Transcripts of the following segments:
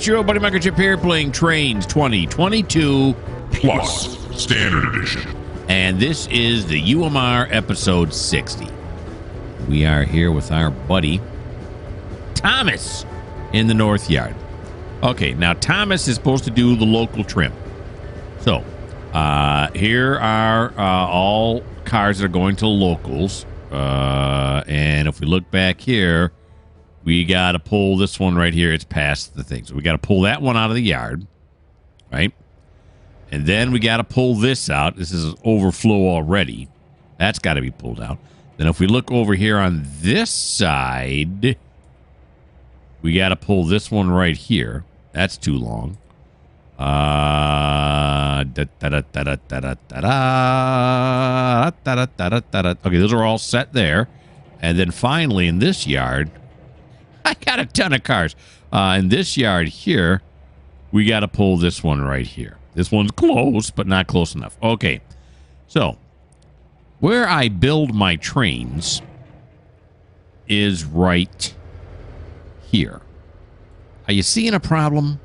it's your old buddy Mikerowchip here playing Trainz 2022 Plus Standard Edition. And this is the UMR episode 60. We are here with our buddy Thomas in the North Yard. Okay, now Thomas is supposed to do the local trim. So, here are all cars that are going to locals. And if we look back here, we got to pull this one right here. It's past the thing. So we got to pull that one out of the yard, right? And then we got to pull this out. This is overflow already. That's got to be pulled out. Then if we look over here on this side, we got to pull this one right here. That's too long. Okay, those are all set there. And then finally in this yard, I got a ton of cars. In this yard here, we got to pull this one right here. This one's close, but not close enough. Okay, so where I build my trains is right here. Are you seeing a problem?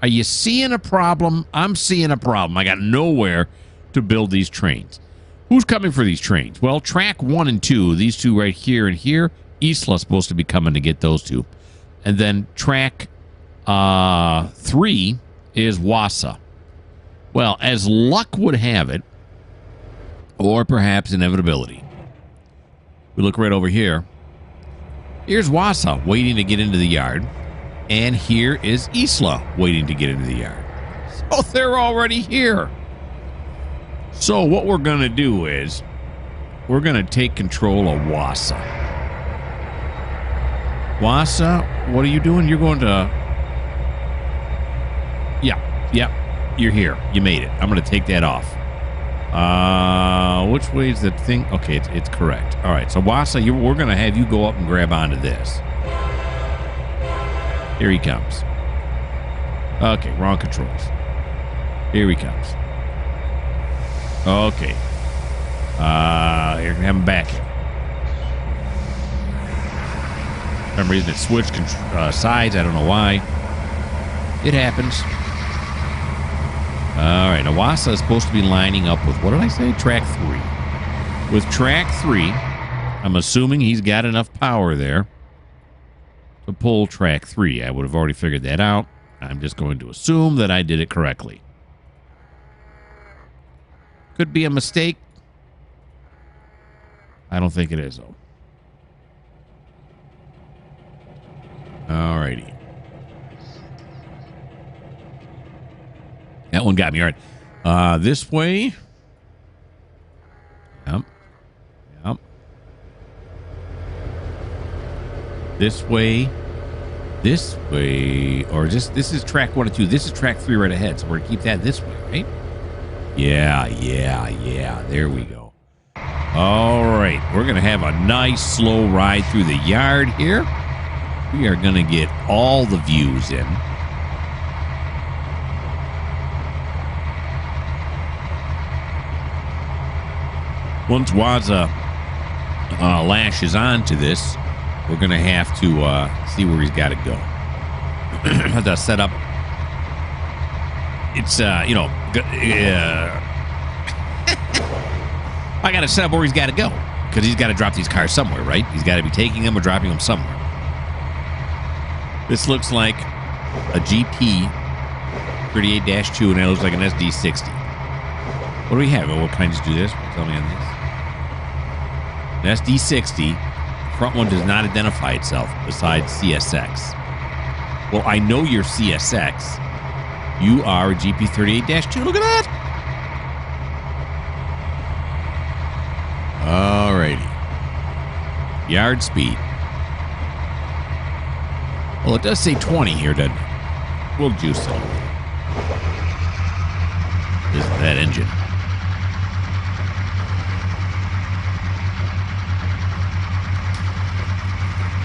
Are you seeing a problem? I'm seeing a problem. I got nowhere to build these trains. Who's coming for these trains? Well, track 1 and 2, these two right here and here, Isla's supposed to be coming to get those two. And then track 3 is Wassa. Well, as luck would have it, or perhaps inevitability, we look right over here. Here's Wassa waiting to get into the yard. And here is Isla waiting to get into the yard. So they're already here. So what we're going to do is we're going to take control of Wassa. Wassa, what are you doing? You're going to... Yeah, you're here. You made it. I'm going to take that off. Which way is the thing? Okay, it's correct. All right, so Wassa, we're going to have you go up and grab onto this. Here he comes. Okay, wrong controls. Here he comes. Okay. You're going to have him back here. For some reason it switched sides. I don't know why. It happens. All right, now Wassa is supposed to be lining up with, what did I say? Track 3. With track 3, I'm assuming he's got enough power there to pull track 3. I would have already figured that out. I'm just going to assume that I did it correctly. Could be a mistake. I don't think it is, though. Alrighty. That one got me. All right. This way. Yep. This way, or just, this is track 1 and 2. This is track 3 right ahead, so we're going to keep that this way, right? Yeah. There we go. All right. We're going to have a nice, slow ride through the yard here. We are going to get all the views in. Once Wassa lashes onto this, we're going to have to see where he's got to go. Have to set up. It's, I got to set up where he's got to go. Because he's got to drop these cars somewhere, right? He's got to be taking them or dropping them somewhere. This looks like a GP 38-2, and that looks like an SD60. What do we have? Well, what can I just do this? Tell me on this. An SD60. Front one does not identify itself besides CSX. Well, I know you're CSX. You are a GP38-2. Look at that. Alrighty. Yard speed. Well, it does say 20 here, doesn't it? We'll juice it. This is that engine.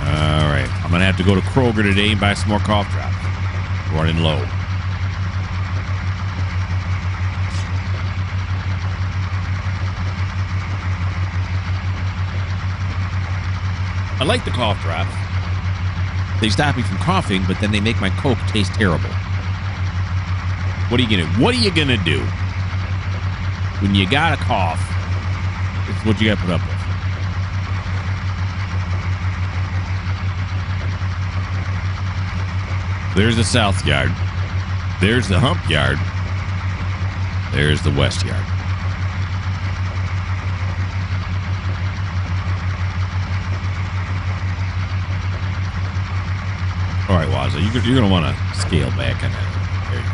All right. I'm going to have to go to Kroger today and buy some more cough drops. Running low. I like the cough drops. They stop me from coughing, but then they make my Coke taste terrible. What are you gonna do when you got a cough? This is what you got to put up with. There's the south yard. There's the hump yard. There's the west yard. All right, Wazza, you're going to want to scale back on that. There you go.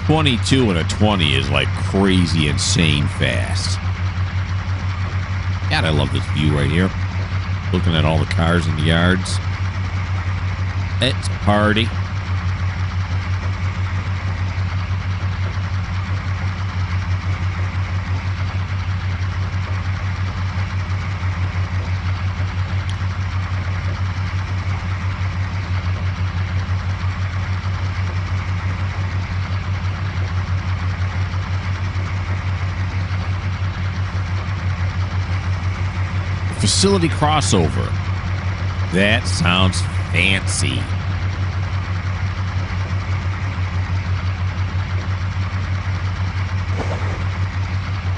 22 and a 20 is like crazy, insane fast. God, I love this view right here. Looking at all the cars in the yards. It's a party. Facility crossover. That sounds fancy.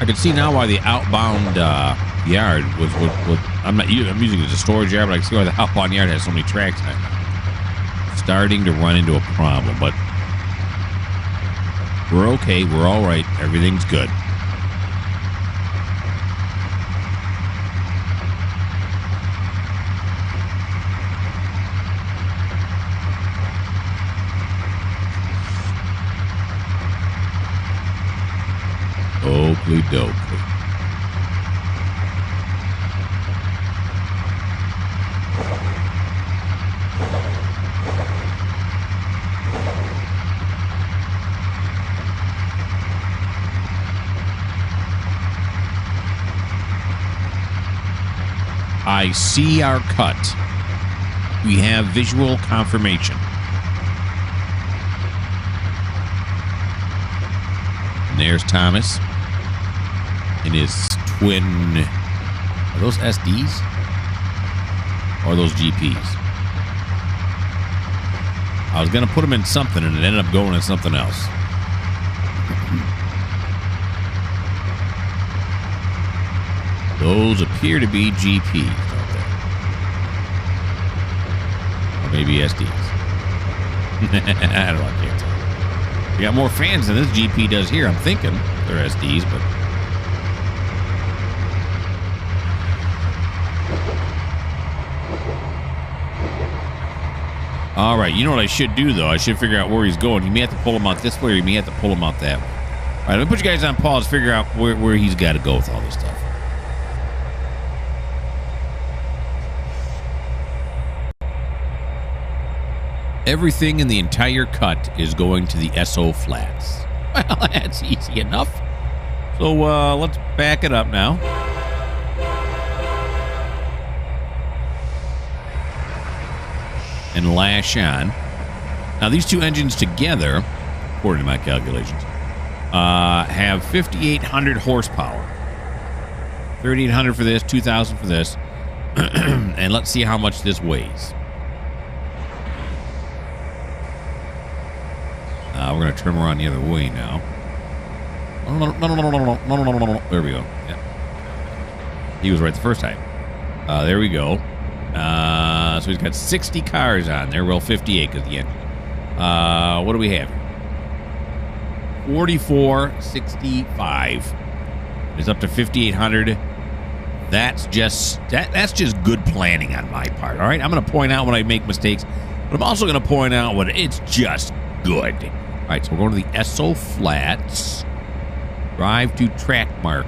I can see now why the outbound yard was. I'm using it as a storage yard, but I can see why the outbound yard has so many tracks on it. Starting to run into a problem, but we're okay. We're all right. Everything's good. Oakley dokley. I see our cut. We have visual confirmation. And there's Thomas in his twin. Are those SDs? Or are those GPs? I was going to put them in something and it ended up going in something else. Those appear to be GPs, don't they? Or maybe SDs. I don't know. I can't tell. We got more fans than this GP does here. I'm thinking they're SDs, but all right. You know what I should do though? I should figure out where he's going. You may have to pull him out this way, or you may have to pull him out that way. All right. Let me put you guys on pause. Figure out where he's got to go with all this stuff. Everything in the entire cut is going to the SO flats. Well, that's easy enough. So let's back it up now. And lash on. Now, these two engines together, according to my calculations, have 5,800 horsepower. 3,800 for this, 2,000 for this. And let's see how much this weighs. We're going to turn around the other way now. No. There we go. Yeah. He was right the first time. There we go. So he's got 60 cars on there. Well, 58 because the engine. What do we have here? 4465. It's up to 5,800. That's just good planning on my part. All right, I'm going to point out when I make mistakes, but I'm also going to point out when it's just good. All right, so we're going to the SO Flats. Drive to track mark.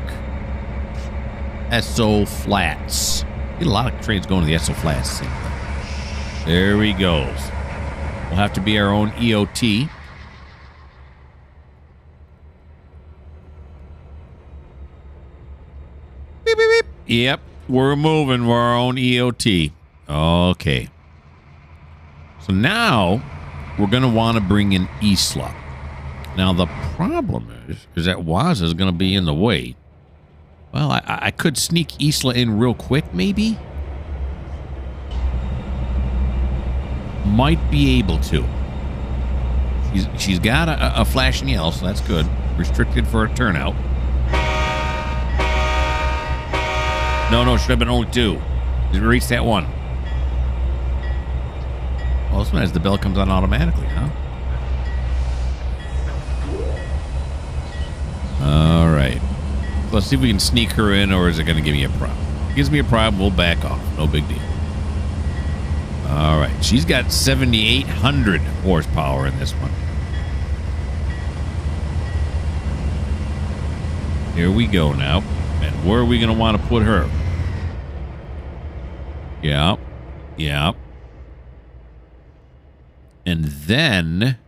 SO Flats. Get a lot of trains going to the SO Flats. There he goes. We'll have to be our own EOT. Beep, beep, beep. Yep, we're moving. We're our own EOT. Okay. So now we're going to want to bring in Isla. Now, the problem is that Waz is going to be in the way. Well, I could sneak Isla in real quick, maybe? might be able to. She's got a flashing yell, so that's good. Restricted for a turnout. No, should have been only 2. Didn't reach that one. Well, this one has the bell comes on automatically, huh? All right. Let's see if we can sneak her in, or is it going to give me a problem? If it gives me a problem, we'll back off. No big deal. All right. She's got 7,800 horsepower in this one. Here we go now. And where are we going to want to put her? Yeah. And then,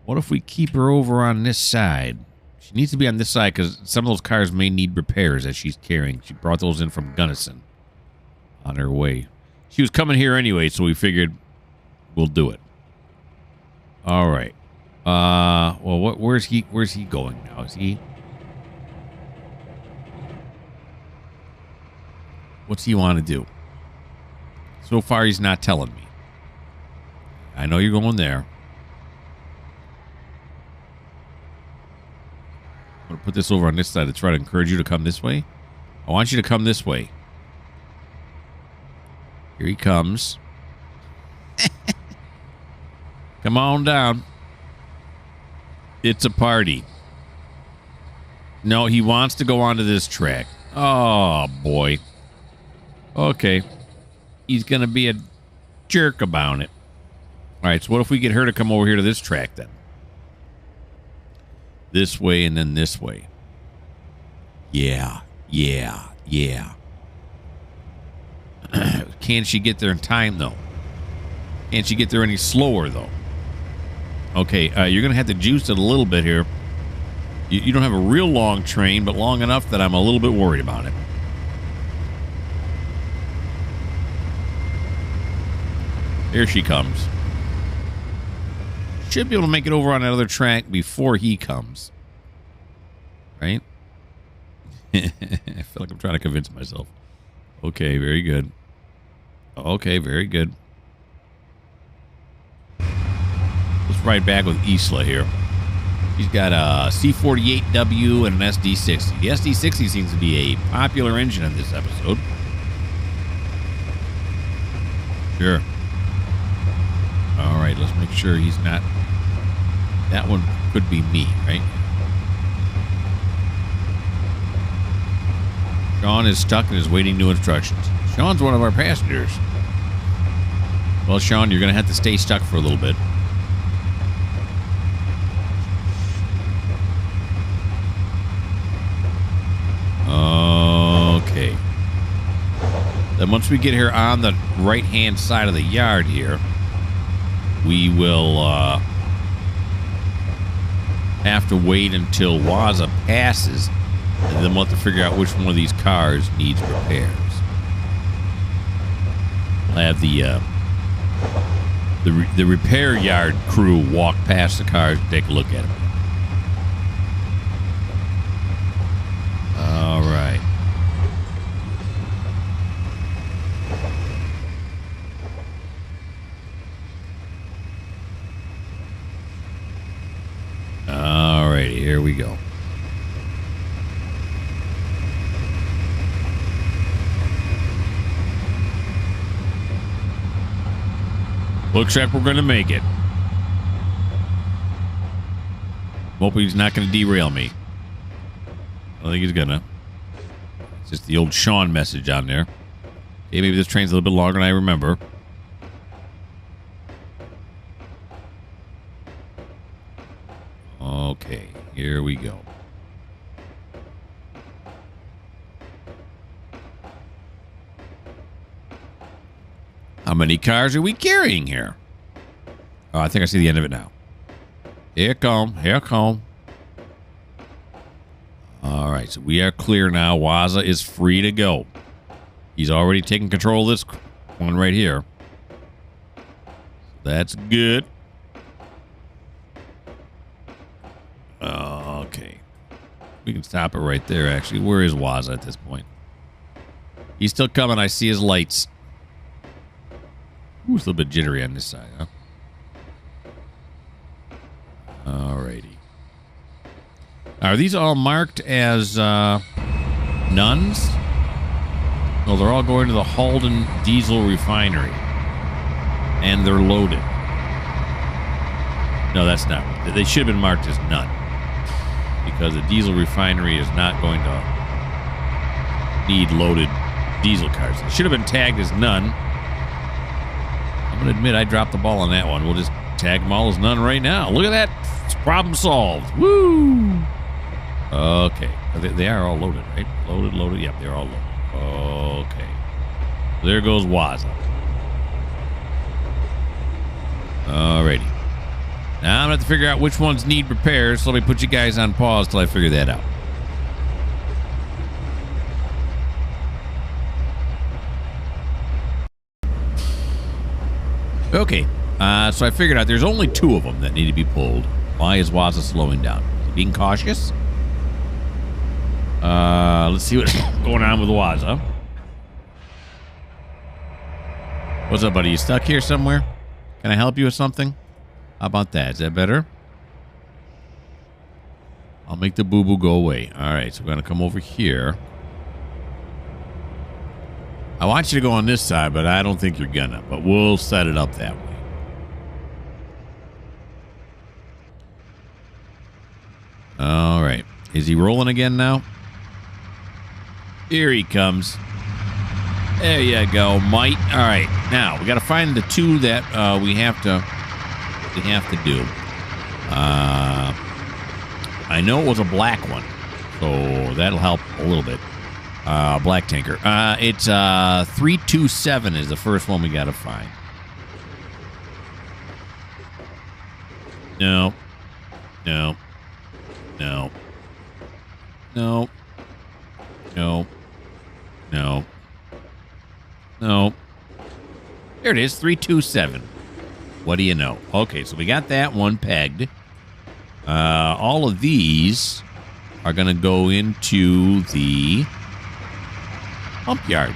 what if we keep her over on this side? She needs to be on this side because some of those cars may need repairs that she's carrying. She brought those in from Gunnison on her way. She was coming here anyway, so we figured we'll do it. All right. Well, where's he going now? Is he? What's he want to do? So far, he's not telling me. I know you're going there. I'm going to put this over on this side to try to encourage you to come this way. I want you to come this way. Here he comes. Come on down. It's a party. No, he wants to go onto this track. Oh, boy. Okay. He's going to be a jerk about it. All right, so what if we get her to come over here to this track then? This way and then this way. Yeah. Can she get there in time, though? Can't she get there any slower, though? Okay, you're going to have to juice it a little bit here. You don't have a real long train, but long enough that I'm a little bit worried about it. Here she comes. Should be able to make it over on that other track before he comes. Right? I feel like I'm trying to convince myself. Okay, very good. Okay, very good. Let's ride back with Isla here. She's got a C48W and an SD60. The SD60 seems to be a popular engine in this episode. Sure. All right, let's make sure he's not... That one could be me, right? Sean is stuck and is waiting new instructions. Sean's one of our passengers. Well, Sean, you're going to have to stay stuck for a little bit. Okay. Then once we get here on the right-hand side of the yard here, we will have to wait until Waza passes, and then we'll have to figure out which one of these cars needs repairs. We'll have the repair yard crew walk past the cars and take a look at them. All right. All righty, here we go. Looks like we're going to make it. Hope he's not going to derail me. I don't think he's going to. It's just the old Sean message on there. Okay, maybe this train's a little bit longer than I remember. Okay, here we go. How many cars are we carrying here? Oh, I think I see the end of it now. Here come. All right, so we are clear now. Waza is free to go. He's already taken control of this one right here. That's good. Okay. We can stop it right there, actually. Where is Waza at this point? He's still coming. I see his lights. Ooh, it's a little bit jittery on this side, huh? Alrighty. Are these all marked as nuns? No, they're all going to the Halden Diesel Refinery. And they're loaded. No, that's not right. They should have been marked as none. Because the diesel refinery is not going to need loaded diesel cars. It should have been tagged as none. I'm going to admit I dropped the ball on that one. We'll just tag them all as none right now. Look at that. It's problem solved. Woo! Okay. They are all loaded, right? Loaded. Yep, they're all loaded. Okay. There goes Waza. Alrighty. Now I'm going to have to figure out which ones need repairs, so let me put you guys on pause till I figure that out. Okay, so I figured out there's only 2 of them that need to be pulled. Why is Waza slowing down? Is he being cautious? Let's see what's going on with Waza. What's up, buddy? You stuck here somewhere? Can I help you with something? How about that? Is that better? I'll make the boo-boo go away. All right, so we're going to come over here. I want you to go on this side, but I don't think you're gonna. But we'll set it up that way. All right. Is he rolling again now? Here he comes. There you go, mate. All right. Now, we got to find the 2 that we have to do. I know it was a black one, so that'll help a little bit. Black tanker. It's 327 is the first one we got to find. No. No. No. No. No. No. No. There it is, 327. What do you know? Okay, so we got that one pegged. All of these are going to go into the hump yard.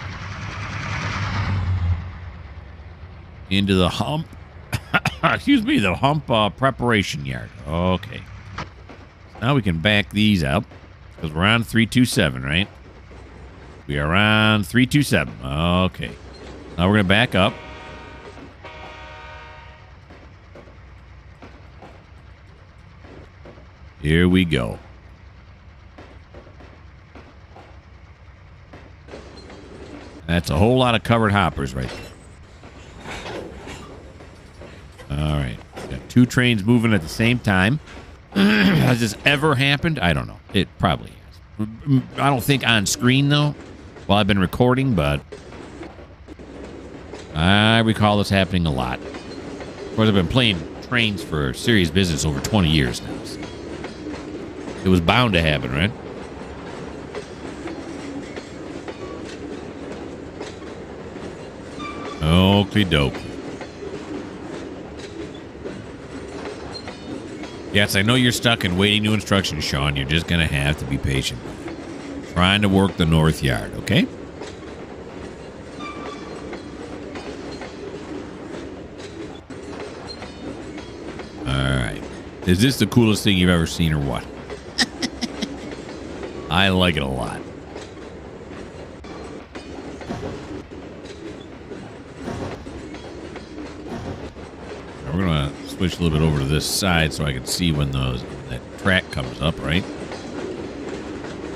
Into the hump. Excuse me, the hump preparation yard. Okay. Now we can back these up because we're on 327, right? We are on 327. Okay. Now we're going to back up. Here we go. That's a whole lot of covered hoppers right there. All right. Got 2 trains moving at the same time. Has this ever happened? I don't know. It probably has. I don't think on screen, though, while I've been recording, but I recall this happening a lot. Of course, I've been playing trains for serious business over 20 years now. So it was bound to happen, right? Okie doke. Yes, I know you're stuck and waiting new instructions, Sean. You're just going to have to be patient. Trying to work the north yard, okay? All right. Is this the coolest thing you've ever seen or what? I like it a lot. We're going to switch a little bit over to this side so I can see when that track comes up, right?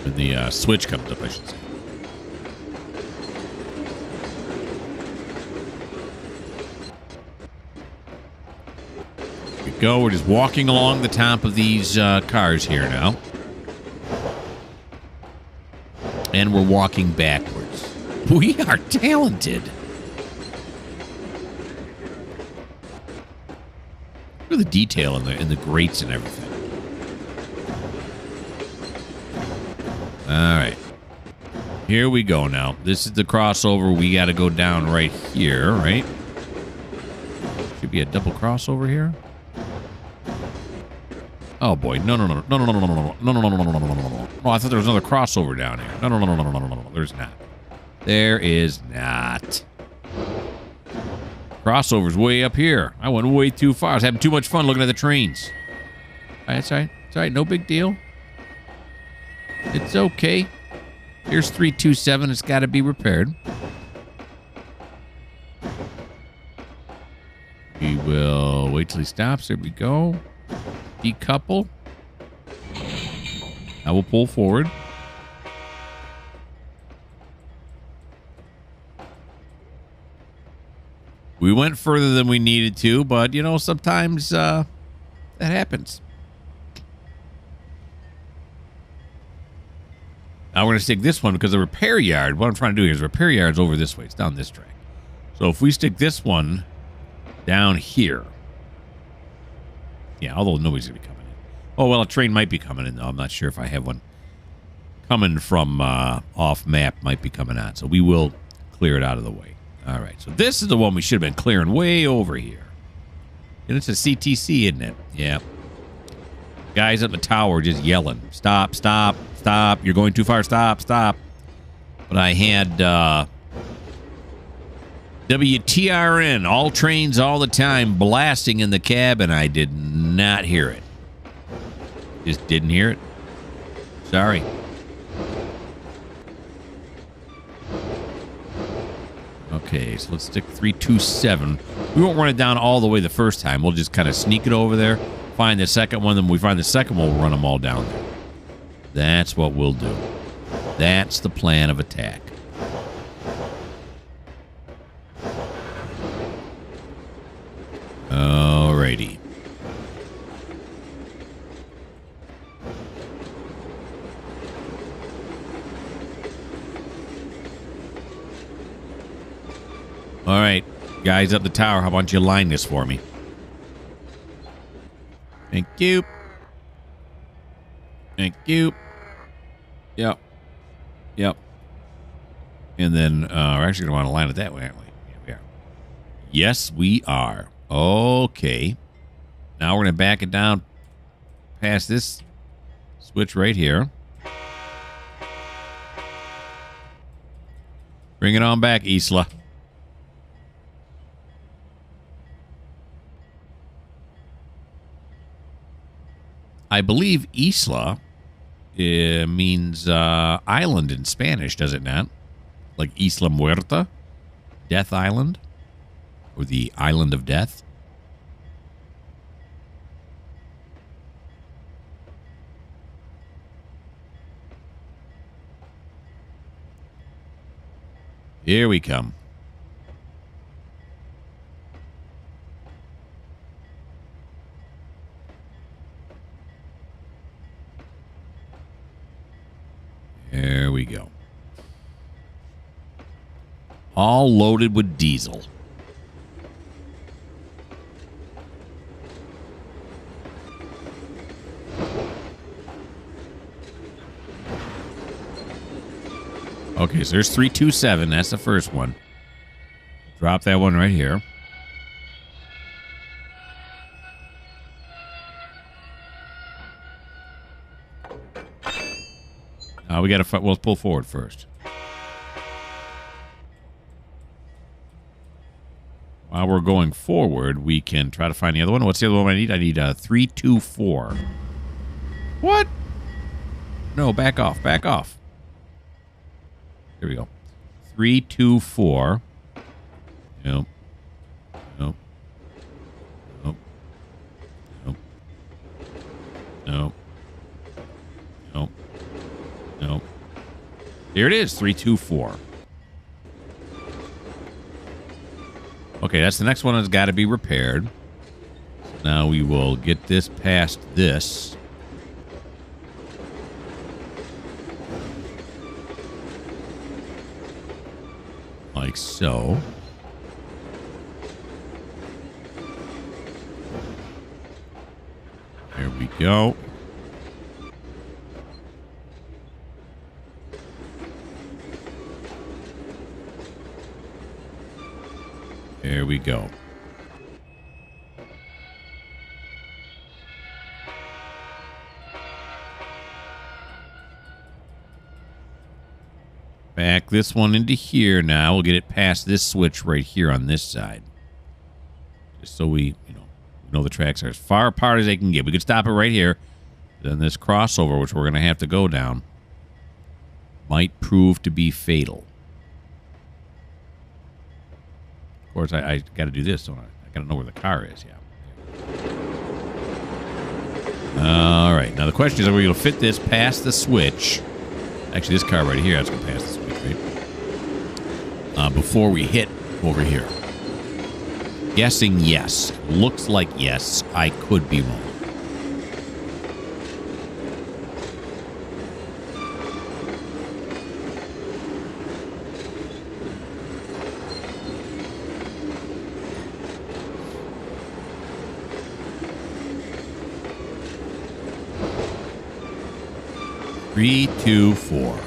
When the switch comes up, I should say. Here we go. We're just walking along the top of these cars here now. And we're walking backwards. We are talented. Look at the detail in the grates and everything. All right. Here we go now. This is the crossover. We got to go down right here, right? Should be a double crossover here. Oh boy. No. No, I thought there was another crossover down here. No. There's not. There is not. Crossover's way up here. I went way too far. I was having too much fun looking at the trains. That's all right. It's all right. No big deal. It's okay. Here's 327. It's got to be repaired. We will wait till he stops. There we go. Decouple. I will pull forward. We went further than we needed to, but, you know, sometimes that happens. Now we're going to stick this one because the repair yard, what I'm trying to do here is repair yard's over this way. It's down this track. So if we stick this one down here. Yeah, although nobody's going to be coming in. Oh, well, a train might be coming in, though. I'm not sure if I have one coming from off map. Might be coming on. So we will clear it out of the way. All right. So this is the one we should have been clearing way over here. And it's a CTC, isn't it? Yeah. Guys at the tower just yelling, stop, stop, stop. You're going too far. Stop, stop. But I had WTRN, all trains all the time, blasting in the cabin. I did not hear it. Just didn't hear it. Sorry. Okay, so let's stick 327. We won't run it down all the way the first time. We'll just kind of sneak it over there, find the second one, then when we find the second one, we'll run them all down there. That's what we'll do. That's the plan of attack. Alrighty. All right, guys up the tower, how about you line this for me? Thank you. Thank you. Yep. Yep. And then we're actually going to want to line it that way, aren't we? Yeah, we are. Yes, we are. Okay. Now we're going to back it down past this switch right here. Bring it on back, Isla. I believe Isla means island in Spanish, does it not? Like Isla Muerta? Death Island? Or the Island of Death? Here we come. There we go. All loaded with diesel. Okay, so there's 327. That's the first one. Drop that one right here. We got to. We'll pull forward first. While we're going forward, we can try to find the other one. What's the other one I need? I need 324. What? No, back off. Back off. Here we go. 324. Nope. Nope. Nope. Nope. Nope. Nope. Nope. Here it is, 324. Okay, that's the next one that's got to be repaired. Now we will get this past this. Like so. There we go. There we go. Back this one into here now. We'll get it past this switch right here on this side. Just so we know the tracks are as far apart as they can get. We could stop it right here. Then this crossover, which we're going to have to go down, might prove to be fatal. Of course, I got to do this, don't I? I got to know where the car is, yeah. All right. Now, the question is, are we going to fit this past the switch? Actually, this car right here, that's going to pass the switch, right? Before we hit over here. Guessing yes. Looks like yes. I could be wrong. Three, 2, 4.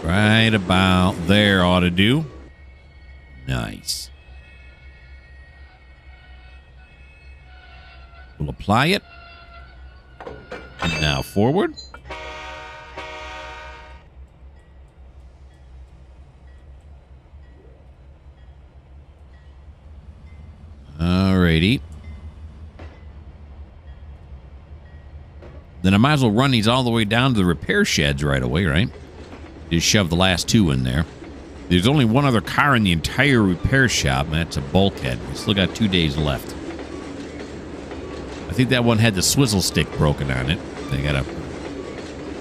Right about there ought to do. Nice. We'll apply it. And now forward. Alrighty. Then I might as well run these all the way down to the repair sheds right away, right? Just shove the last 2 in there. There's only one other car in the entire repair shop, and that's a bulkhead. We still got 2 days left. I think that one had the swizzle stick broken on it. They got to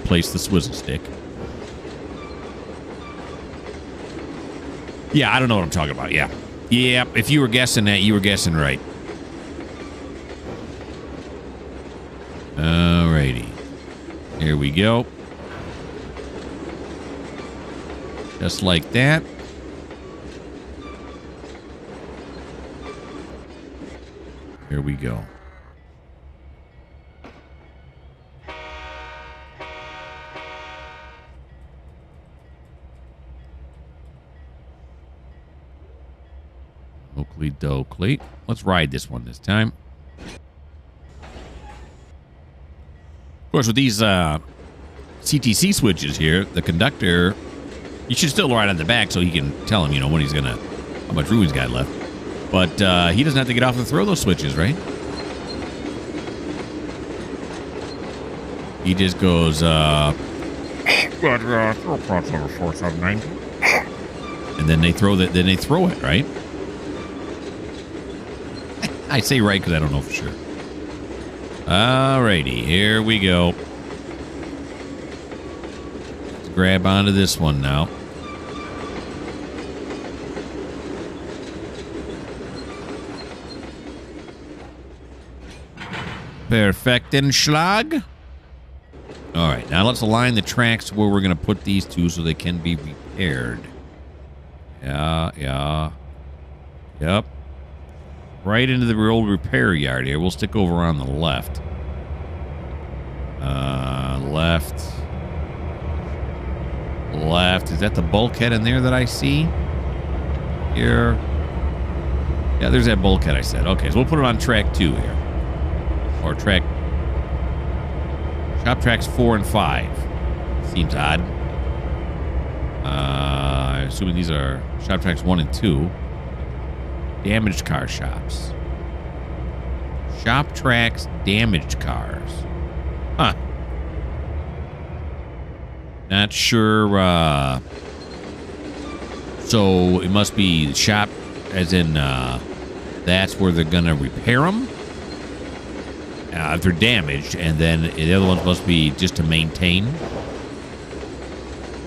place the swizzle stick. Yeah, I don't know what I'm talking about. Yeah. Yeah, if you were guessing that, you were guessing right. Alrighty. Here we go. Just like that. Here we go. Oakley dokley. Let's ride this one this time. Of course, with these CTC switches here, the conductor, you should still ride on the back so he can tell him, when he's gonna, how much room he's got left. But he doesn't have to get off and throw those switches, right? He just goes, and then they throw it, right? I say right because I don't know for sure. Alrighty, here we go. Let's grab onto this one now. Perfektenschlag. All right, now let's align the tracks where we're going to put these 2 so they can be repaired. Yeah. Yep. Right into the old repair yard here. We'll stick over on the left. Left. Is that the bulkhead in there that I see? Here. Yeah, there's that bulkhead I said. Okay, so we'll put it on track 2 here. Or shop tracks 4 and 5. Seems odd. I'm assuming these are shop tracks 1 and 2. Damaged car shops. Shop tracks, damaged cars. Huh. Not sure. So it must be shop, as in that's where they're going to repair them. If they're damaged, and then the other ones must be just to maintain.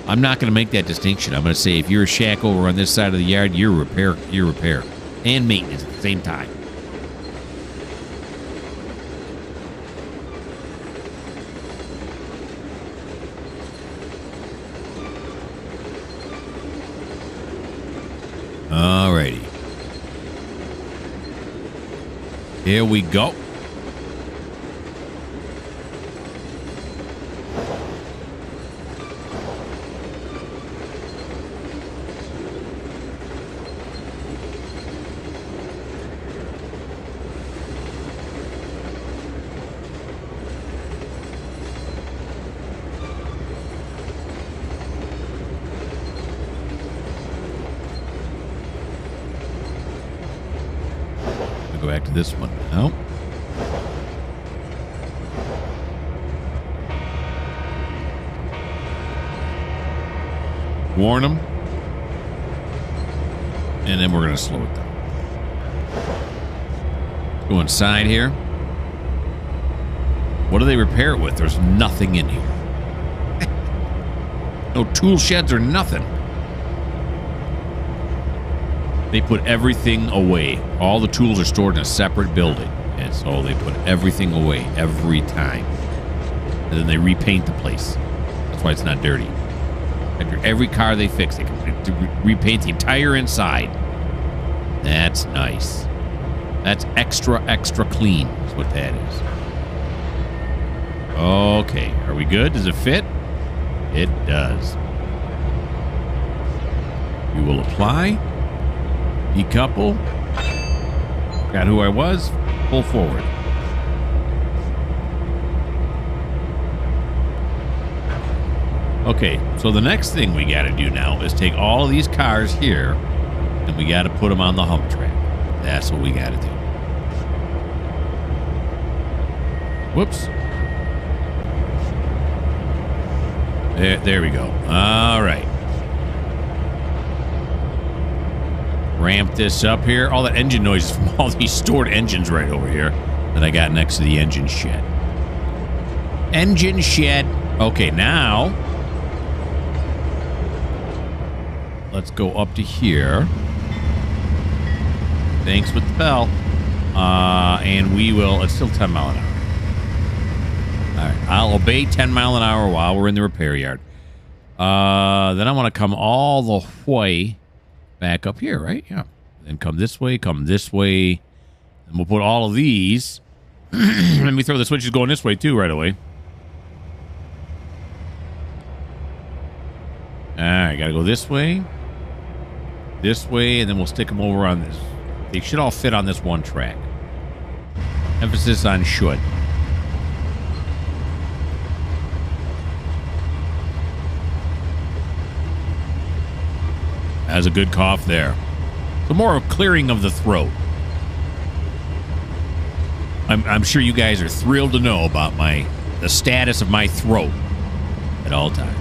I'm not going to make that distinction. I'm going to say if you're a shack over on this side of the yard, you're repair and maintenance at the same time. Alrighty. Here we go. back to this one. No. Warn them. And then we're going to slow it down. Go inside here. What do they repair it with? There's nothing in here. No tool sheds or nothing. They put everything away. All the tools are stored in a separate building. And so they put everything away every time. And then they repaint the place. That's why it's not dirty. After every car they fix, they can repaint the entire inside. That's nice. That's extra, extra clean is what that is. Okay. Are we good? Does it fit? It does. We will apply. Decouple. Got who I was. Pull forward. Okay, so the next thing we got to do now is take all of these cars here and we got to put them on the hump track. That's what we got to do. Whoops. There we go. All right. Ramp this up here. All that engine noise is from all these stored engines right over here that I got next to the engine shed. Engine shed. Okay, now let's go up to here. Thanks with the bell. And we will, it's still 10 mile an hour. All right, I'll obey 10 mile an hour while we're in the repair yard. Then I want to come all the way back up here, right? Yeah. Then come this way, and we'll put all of these. Let me throw the switches going this way too right away. All right, got to go this way, and then we'll stick them over on this. They should all fit on this one track. Emphasis on should. Has a good cough there. So more of clearing of the throat. I'm sure you guys are thrilled to know about the status of my throat at all times.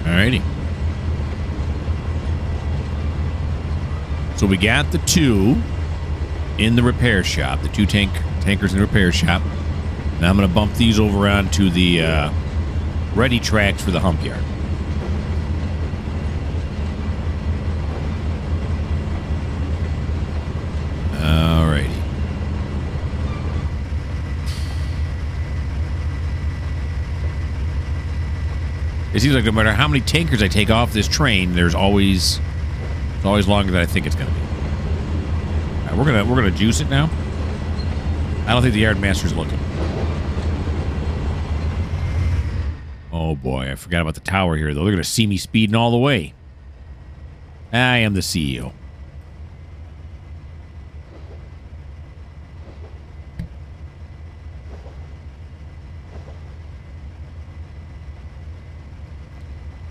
Alrighty. So we got the two in the repair shop, the two tankers in the repair shop. Now I'm going to bump these over onto the ready tracks for the hump yard. Alrighty. It seems like no matter how many tankers I take off this train, it's always longer than I think it's going to be. All right, we're gonna juice it now. I don't think the yard master's looking. Oh boy, I forgot about the tower here though. They're gonna see me speeding all the way. I am the CEO.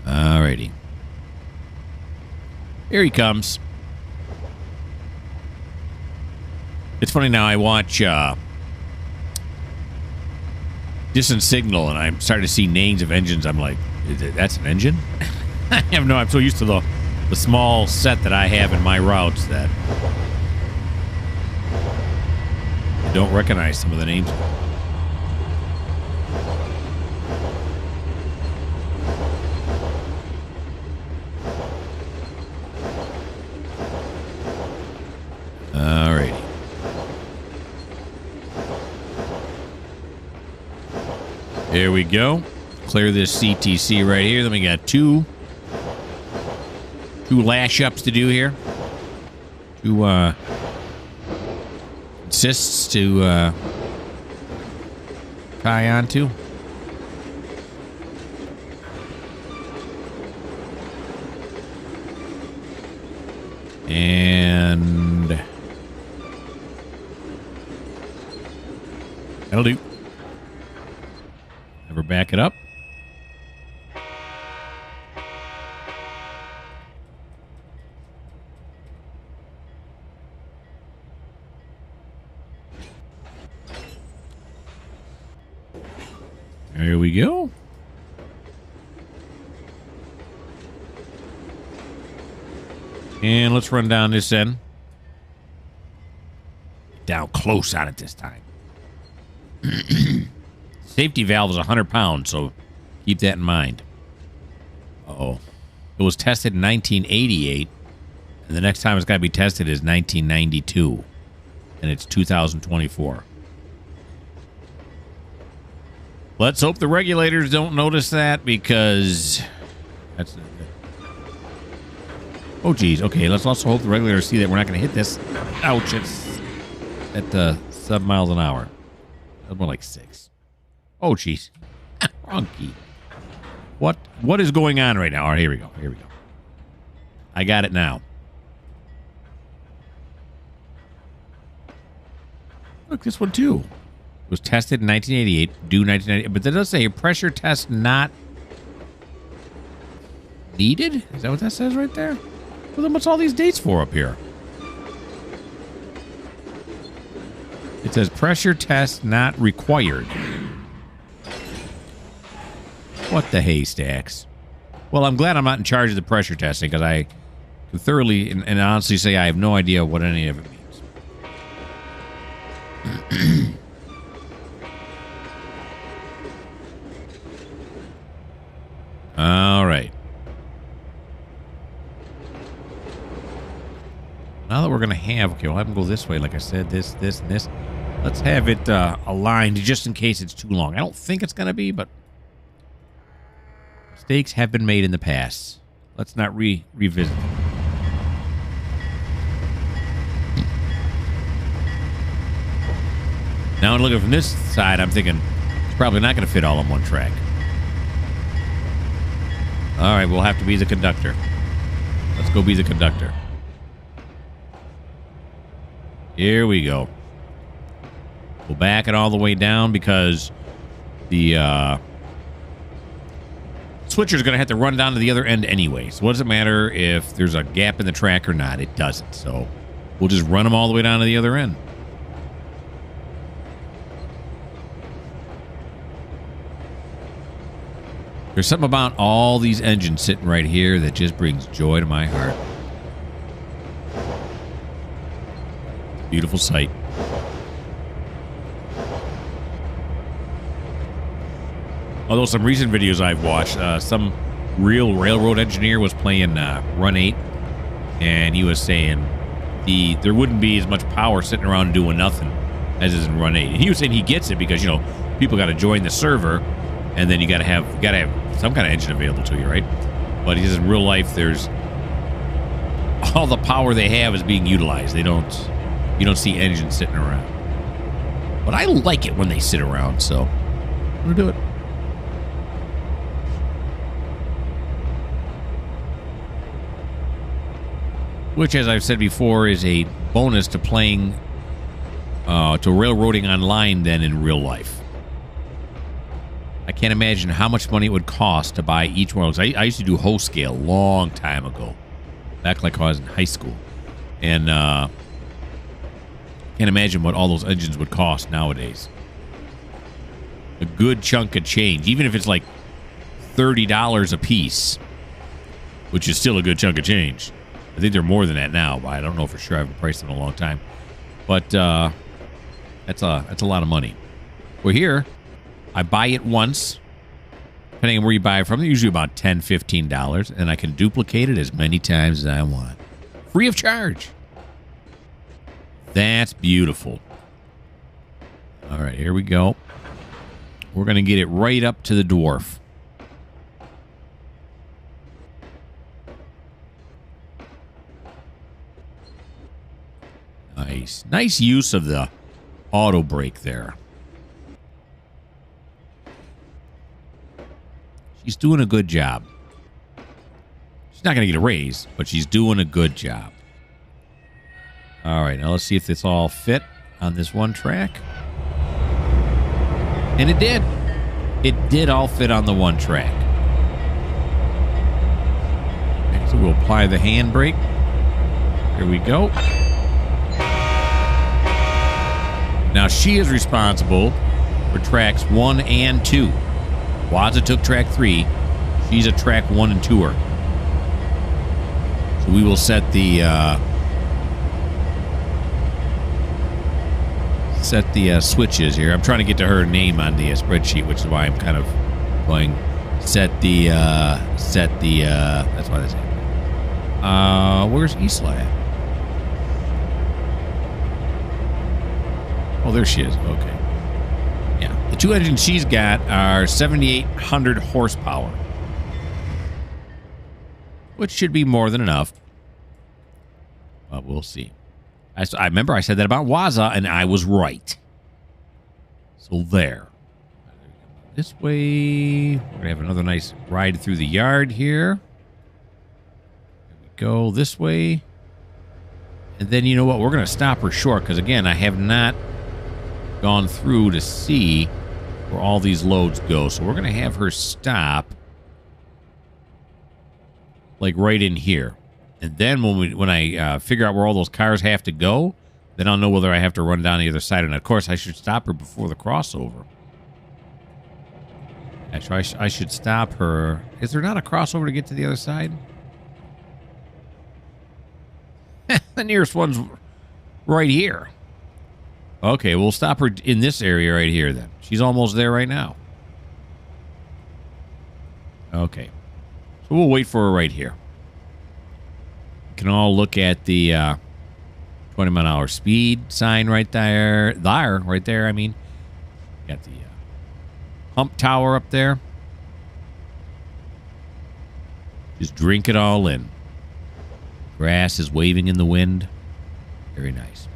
Alrighty. Here he comes. It's funny now, I watch Distant Signal, and I'm starting to see names of engines. I'm like, that's an engine? I'm so used to the small set that I have in my routes that I don't recognize some of the names. Alrighty. Here we go. Clear this CTC right here. Then we got two lash ups to do here. Two assists to tie onto. And that'll do. Never back it up. There we go. And let's run down this end. Down close on it this time. Safety valve is 100 pounds, so keep that in mind. Uh-oh. It was tested in 1988, and the next time it's got to be tested is 1992, and it's 2024. Let's hope the regulators don't notice that, because that's... Oh, geez. Okay, let's also hope the regulators see that we're not going to hit this. Ouch, it's at 7 miles an hour. That's more like 6. Oh, geez. Wrong key. What is going on right now? All right, here we go. Here we go. I got it now. Look, this one, too. It was tested in 1988, due 1998. But that does say pressure test not needed? Is that what that says right there? Well, then what's all these dates for up here? It says pressure test not required. What the haystacks? Well, I'm glad I'm not in charge of the pressure testing, because I can thoroughly and honestly say I have no idea what any of it means. All right. Now that we're going to have... Okay, we'll have them go this way, like I said. This, and this. Let's have it aligned just in case it's too long. I don't think it's going to be, but... Mistakes have been made in the past. Let's not revisit them. Now, looking from this side, I'm thinking it's probably not going to fit all on one track. All right, we'll have to be the conductor. Let's go be the conductor. Here we go. We'll back it all the way down because the switcher's going to have to run down to the other end anyway. So what does it matter if there's a gap in the track or not? It doesn't. So we'll just run them all the way down to the other end. There's something about all these engines sitting right here that just brings joy to my heart. Beautiful sight. Although some recent videos I've watched, some real railroad engineer was playing Run 8, and he was saying there wouldn't be as much power sitting around doing nothing as is in Run 8. And he was saying he gets it because, you know, people got to join the server, and then you got to have some kind of engine available to you, right? But he says in real life, there's all the power they have is being utilized. You don't see engines sitting around. But I like it when they sit around, so I'm gonna do it. Which, as I've said before, is a bonus to playing, to railroading online than in real life. I can't imagine how much money it would cost to buy each one of those. I used to do whole scale a long time ago, back like I was in high school. And can't imagine what all those engines would cost nowadays. A good chunk of change, even if it's like $30 a piece, which is still a good chunk of change. I think they're more than that now, but I don't know for sure. I haven't priced them in a long time. But that's a lot of money. Well, here, I buy it once. Depending on where you buy it from, they're usually about $10, $15, and I can duplicate it as many times as I want. Free of charge. That's beautiful. All right, here we go. We're going to get it right up to the dwarf. Nice. Nice use of the auto brake there. She's doing a good job. She's not going to get a raise, but she's doing a good job. All right, now let's see if this all fit on this one track. And it did. It did all fit on the one track. Okay, so we'll apply the handbrake. Here we go. Now she is responsible for tracks 1 and 2. Waza took track 3. She's a track 1 and 2er. So we will set the switches here. I'm trying to get to her name on the spreadsheet, which is why I'm kind of going set the that's why that's happening. Where's Isla at? Oh, there she is. Okay. Yeah. The 2 engines she's got are 7,800 horsepower, which should be more than enough. But we'll see. I remember I said that about Waza, and I was right. So there. This way. We're going to have another nice ride through the yard here. There we go this way. And then, you know what? We're going to stop her short because, again, I have not gone through to see where all these loads go. So we're going to have her stop like right in here. And then when I figure out where all those cars have to go, then I'll know whether I have to run down the other side. And, of course, I should stop her before the crossover. Actually, I should stop her. Is there not a crossover to get to the other side? The nearest one's right here. Okay, we'll stop her in this area right here then. She's almost there right now. Okay. So we'll wait for her right here. We can all look at the 20-mile-an-hour speed sign right there. Right there, I mean. Got the pump tower up there. Just drink it all in. Grass is waving in the wind. Very nice.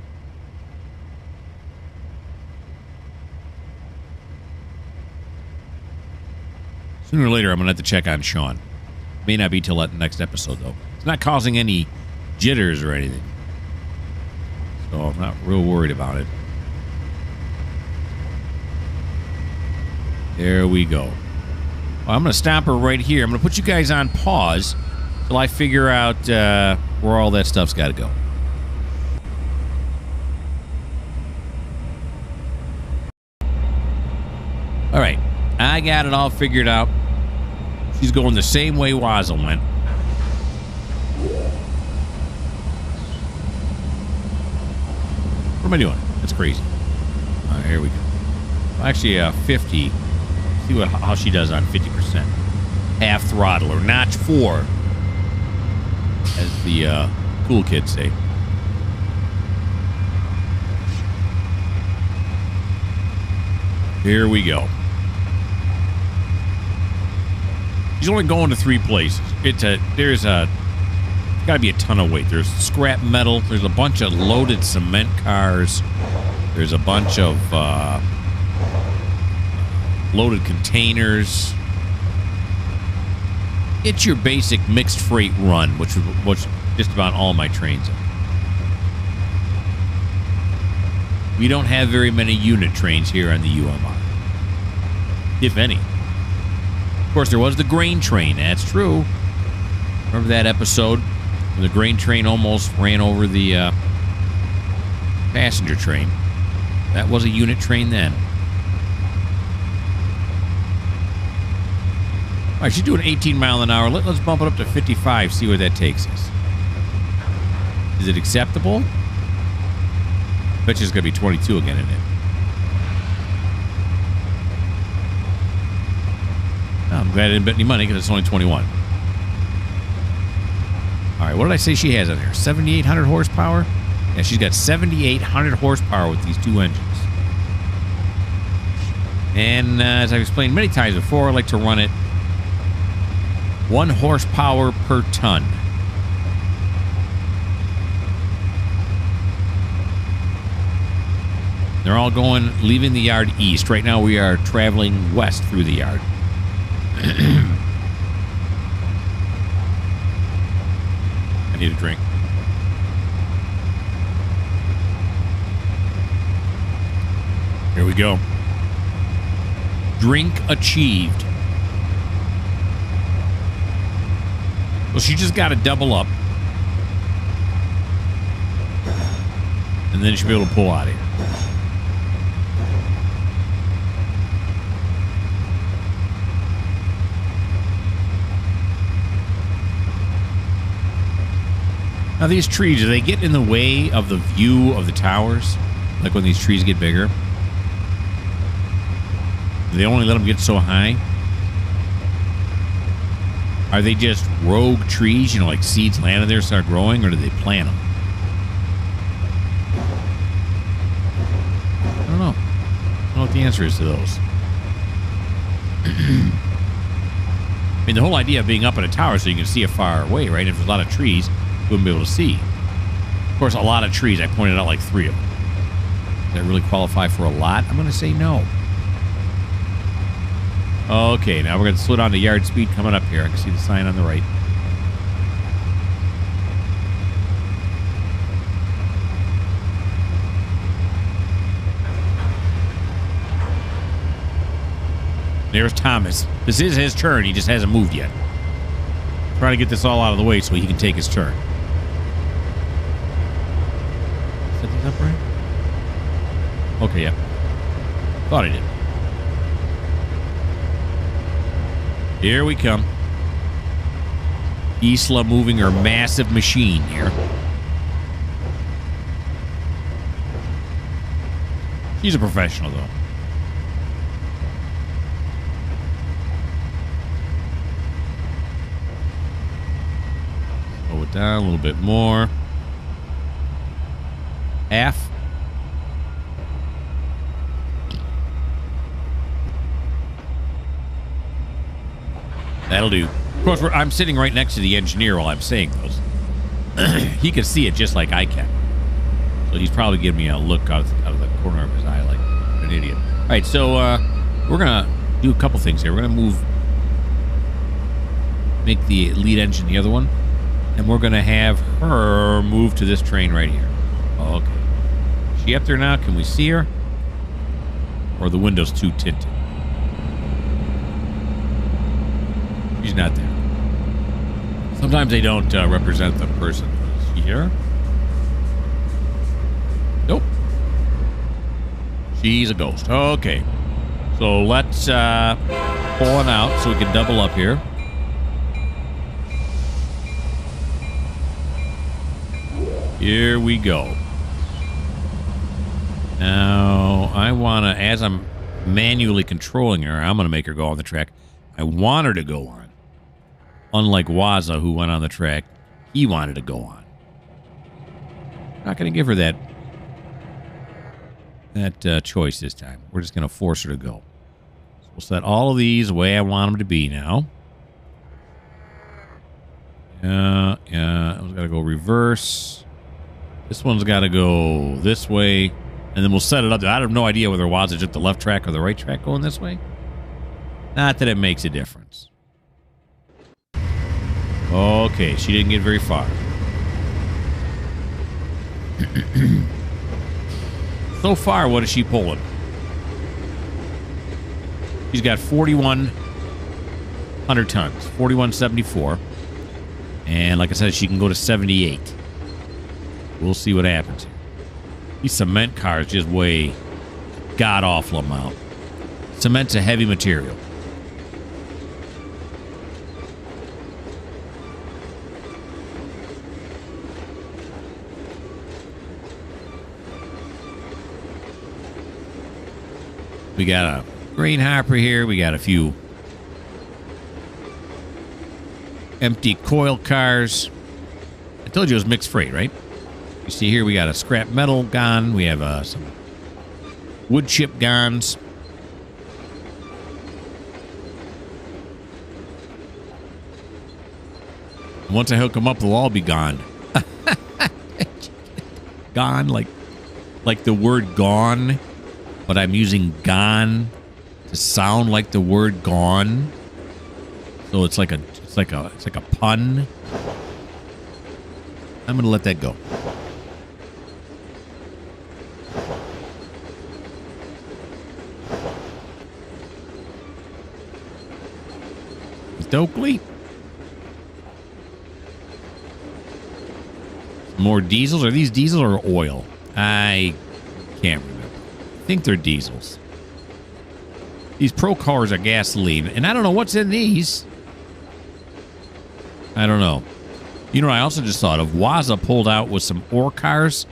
Sooner or later, I'm going to have to check on Sean. May not be till that next episode, though. It's not causing any jitters or anything. So I'm not real worried about it. There we go. Well, I'm going to stop her right here. I'm going to put you guys on pause till I figure out where all that stuff's got to go. All right. I got it all figured out. She's going the same way Wazzle went. What am I doing? That's crazy. All right, here we go. Actually, 50. See how she does on 50%. Half throttle, or notch 4, as the cool kids say. Here we go. She's only going to 3 places. There's got to be a ton of weight. There's scrap metal. There's a bunch of loaded cement cars. There's a bunch of loaded containers. It's your basic mixed freight run, which just about all my trains are. We don't have very many unit trains here on the UMR, if any. Of course, there was the grain train. That's true. Remember that episode when the grain train almost ran over the passenger train? That was a unit train then. All right, she's doing 18 mile an hour. Let's bump it up to 55, see where that takes us. Is it acceptable? I bet you it's going to be 22 again, isn't it? I'm glad I didn't bet any money because it's only 21. All right, what did I say she has on there? 7,800 horsepower? Yeah, she's got 7,800 horsepower with these 2 engines. And as I've explained many times before, I like to run it 1 horsepower per ton. They're all leaving the yard east. Right now we are traveling west through the yard. I need a drink. Here we go. Drink achieved. Well, she just got to double up. And then she'll be able to pull out of here. Now, these trees, do they get in the way of the view of the towers? Like when these trees get bigger? Do they only let them get so high? Are they just rogue trees, you know, like seeds landed there, start growing, or do they plant them? I don't know. I don't know what the answer is to those. I mean, the whole idea of being up in a tower so you can see it far away, right? If there's a lot of trees, you wouldn't be able to see. Of course, a lot of trees. I pointed out like 3 of them. Does that really qualify for a lot? I'm going to say no. Okay, now we're going to slow down to yard speed coming up here. I can see the sign on the right. There's Thomas. This is his turn. He just hasn't moved yet. Trying to get this all out of the way so he can take his turn. Set these up right? Okay, yeah. Thought I did. Here we come. Isla moving her massive machine here. She's a professional, though. Slow it down a little bit more. Half. That'll do. Of course, I'm sitting right next to the engineer while I'm saying those. He can see it just like I can. So he's probably giving me a look out of the corner of his eye like an idiot. All right, so we're going to do a couple things here. We're going to make the lead engine the other one. And we're going to have her move to this train right here. Okay. Is she up there now? Can we see her? Or the window's too tinted? She's not there. Sometimes they don't represent the person. Is she here? Nope. She's a ghost. Okay. So let's pull one out so we can double up here. Here we go. Now, I want to, as I'm manually controlling her, I'm going to make her go on the track I want her to go on. Unlike Waza, who went on the track he wanted to go on. Not going to give her that choice this time. We're just going to force her to go. So we'll set all of these the way I want them to be now. Yeah. It's got to go reverse. This one's got to go this way. And then we'll set it up. I have no idea whether Waza took the left track or the right track going this way. Not that it makes a difference. Okay, she didn't get very far. So far, what is she pulling? She's got 4,100 tons, 4,174. And like I said, she can go to 78. We'll see what happens here. These cement cars just weigh god-awful amount. Cement's a heavy material. We got a grain hopper here. We got a few empty coil cars. I told you it was mixed freight, right? You see here we got a scrap metal gun. We have some wood chip guns. Once I hook them up, they'll all be gone. Gone, like the word gone. But I'm using gone to sound like the word gone. So it's like a pun. I'm gonna let that go. Stokely. More diesels? Are these diesel or oil? I can't remember. I think they're diesels. These pro cars are gasoline, and I don't know what's in these. I don't know. You know what I also just thought of? Waza pulled out with some ore cars.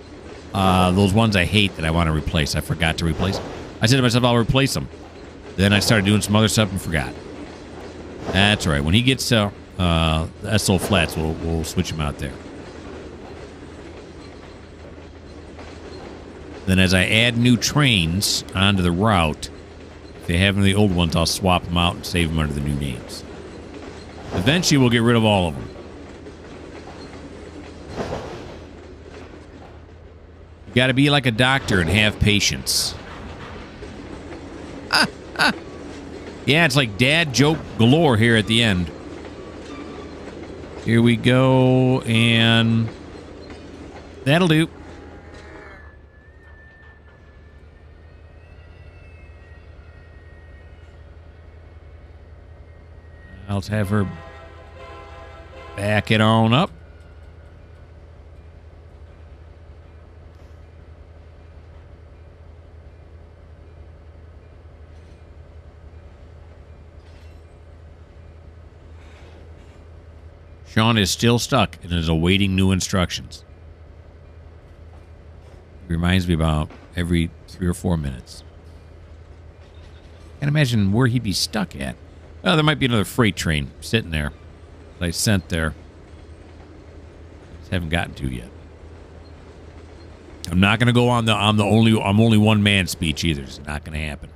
Those ones I hate that I want to replace. I forgot to replace. I said to myself, I'll replace them. Then I started doing some other stuff and forgot. That's right. When he gets to the SO flats, we'll switch him out there. Then as I add new trains onto the route, if they have any of the old ones, I'll swap them out and save them under the new names. Eventually, we'll get rid of all of them. You got to be like a doctor and have patience. Yeah, it's like dad joke galore here at the end. Here we go, and that'll do. I'll have her back it on up. Sean is still stuck and is awaiting new instructions. It reminds me about every 3 or 4 minutes. Can't imagine where he'd be stuck at. Oh, there might be another freight train sitting there that I sent there. Just haven't gotten to yet. I'm not going to go on the I'm only one man speech either. It's not going to happen.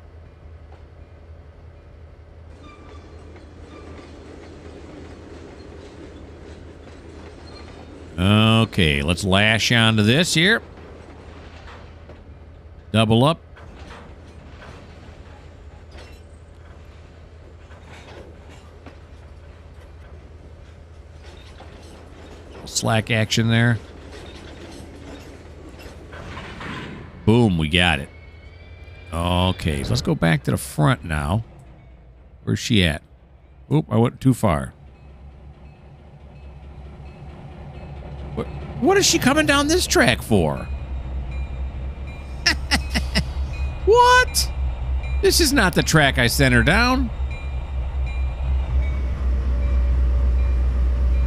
Okay, let's lash onto this here. Double up. Slack action there. Boom, we got it. Okay, so let's go back to the front now. Where's she at? Oop, I went too far. What is she coming down this track for? What? This is not the track I sent her down.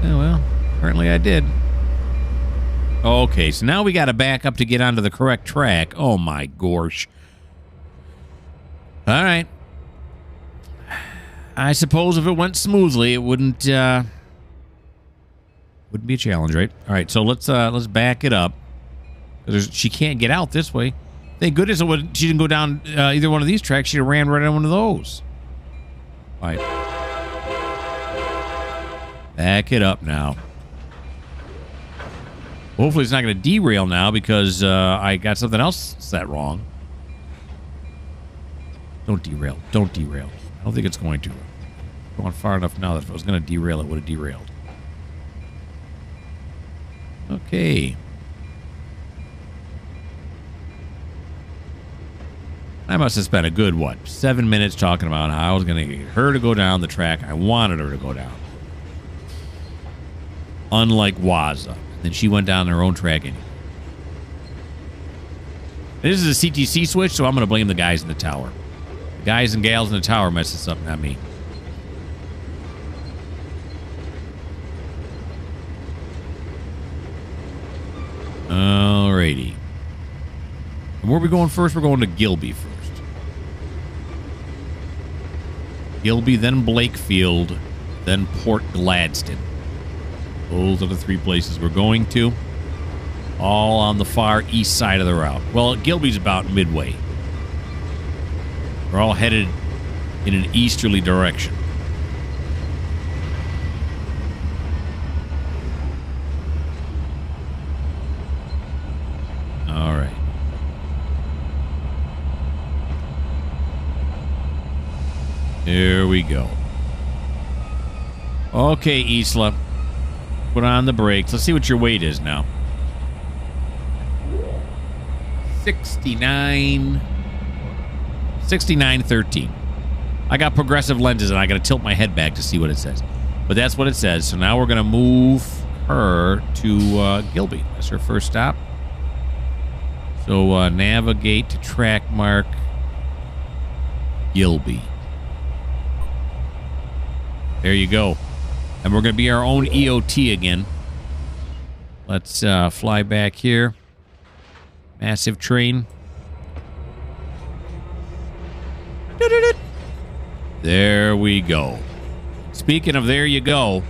Oh, well, apparently I did. Okay, so now we got to back up to get onto the correct track. Oh, my gosh. All right. I suppose if it went smoothly, it wouldn't be a challenge, right? All right, so let's back it up. She can't get out this way. Thank goodness she didn't go down either one of these tracks. She ran right on one of those. All right. Back it up now. Hopefully it's not going to derail now because I got something else set wrong. Don't derail. Don't derail. I don't think it's going to. It's going far enough now that if it was going to derail, it would have derailed. Okay. I must have spent a good, 7 minutes talking about how I was going to get her to go down the track I wanted her to go down. Unlike Waza. Then she went down her own track anyway. This is a CTC switch, so I'm going to blame the guys in the tower. The guys and gals in the tower messed this up, not me. Alrighty. And where are we going first? We're going to Gilby first. Gilby, then Blakefield, then Port Gladstone. Those are the 3 places we're going to. All on the far east side of the route. Well, Gilby's about midway. We're all headed in an easterly direction. All right. Here we go. Okay, Isla. Put on the brakes. Let's see what your weight is now. 69.13. I got progressive lenses and I got to tilt my head back to see what it says. But that's what it says. So now we're going to move her to Gilby. That's her first stop. So navigate to track mark Gilby. There you go. And we're going to be our own EOT again. Let's fly back here. Massive train. There we go. Speaking of there you go,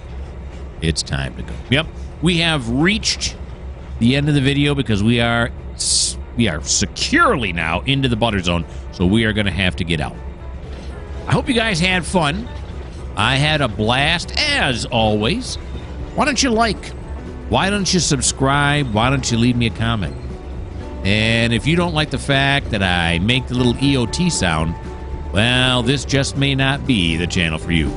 it's time to go. Yep, we have reached the end of the video because we are securely now into the butter zone, so we are going to have to get out. I hope you guys had fun. I had a blast, as always. Why don't you like? Why don't you subscribe? Why don't you leave me a comment? And if you don't like the fact that I make the little EOT sound, well, this just may not be the channel for you.